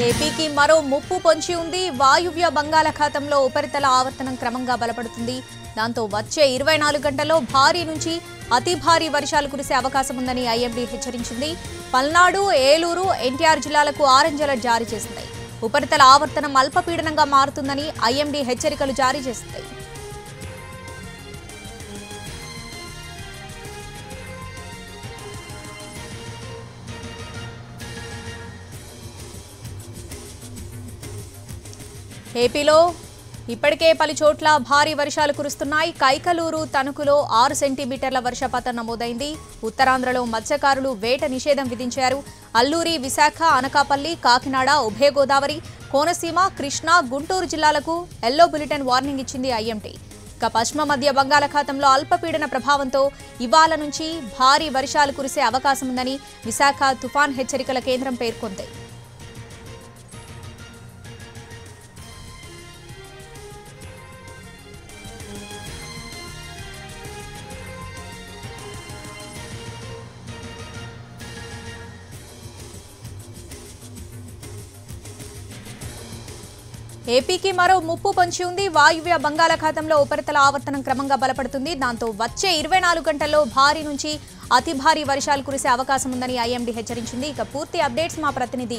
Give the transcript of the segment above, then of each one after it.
ఏపీకి మరో ముప్పు పొంచి ఉంది. వాయువ్య బంగాళాఖాతంలో ఉపరితల ఆవర్తనం క్రమంగా బలపడుతుంది. దాంతో వచ్చే 24 గంటల్లో భారీ నుంచి అతి భారీ వర్షాలు కురిసే అవకాశం ఉందని ఐఎండీ హెచ్చరించింది. పల్నాడు, ఏలూరు, ఎన్టీఆర్ జిల్లాలకు ఆరెంజ్ అలర్ట్ జారీ చేసింది. ఉపరితల ఆవర్తనం అల్పపీడనంగా మారుతుందని ఐఎండీ హెచ్చరికలు జారీ చేసింది. ఏపీలో ఇప్పటికే పలు చోట్ల భారీ వర్షాలు కురుస్తున్నాయి. కైకలూరు, తణుకులో 6 సెంటీమీటర్ల వర్షపాతం నమోదైంది. ఉత్తరాంధ్రలో మత్స్యకారులు వేట నిషేధం విధించారు. అల్లూరి, విశాఖ, అనకాపల్లి, కాకినాడ, ఉభయ గోదావరి, కోనసీమ, కృష్ణా, గుంటూరు జిల్లాలకు ఎల్లో బులెటిన్ వార్నింగ్ ఇచ్చింది ఐఎండీ. ఇక పశ్చిమ మధ్య బంగాళాఖాతంలో అల్పపీడన ప్రభావంతో ఇవాళ నుంచి భారీ వర్షాలు కురిసే అవకాశం ఉందని విశాఖ తుఫాన్ హెచ్చరికల కేంద్రం పేర్కొంది. ఏపీకి మరో ముప్పు పొంచి ఉంది. వాయువ్య బంగాళాఖాతంలో ఉపరితల ఆవర్తనం క్రమంగా బలపడుతుంది. దాంతో వచ్చే 24 గంటల్లో భారీ నుంచి అతి భారీ వర్షాలు కురిసే అవకాశం ఉందని ఐఎండీ హెచ్చరించింది. ఇక పూర్తి అప్డేట్స్ మా ప్రతినిధి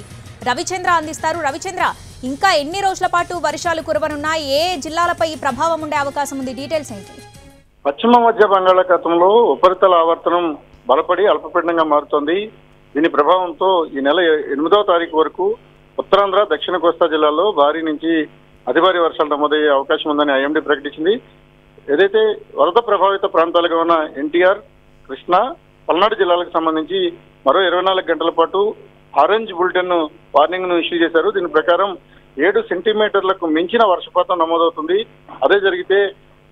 రవిచంద్ర అందిస్తారు. రవిచంద్ర, ఇంకా ఎన్ని రోజుల పాటు వర్షాలు కురవనున్నాయి? ఏ జిల్లాలపై ఈ ప్రభావం ఉండే అవకాశం ఉంది? డీటెయిల్స్ ఏంటి? పశ్చిమ మధ్య బంగాళాఖాతంలో ఉపరితల ఆవర్తనం బలపడి అల్పపీడనంగా మారుతోంది. దీని ప్రభావంతో ఈ నెల 8వ తారీఖు వరకు ఉత్తరాంధ్ర, దక్షిణ కోస్తా జిల్లాల్లో భారీ నుంచి అతి భారీ వర్షాలు నమోదయ్యే అవకాశం ఉందని ఐఎండీ ప్రకటించింది. ఏదైతే వరద ప్రభావిత ప్రాంతాలుగా ఉన్న ఎన్టీఆర్, కృష్ణా, పల్నాడు జిల్లాలకు సంబంధించి మరో 24 గంటల పాటు ఆరెంజ్ బులెటిన్ వార్నింగ్ ను ఇష్యూ చేశారు. దీని ప్రకారం 7 సెంటీమీటర్లకు మించిన వర్షపాతం నమోదవుతుంది. అదే జరిగితే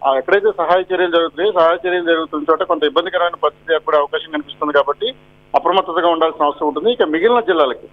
ఎక్కడైతే సహాయ చర్యలు జరుగుతున్న చోట కొంత ఇబ్బందికరమైన పరిస్థితి ఏర్పడే అవకాశం కనిపిస్తుంది. కాబట్టి అప్రమత్తతగా ఉండాల్సిన అవసరం ఉంటుంది. ఇక మిగిలిన జిల్లాలకి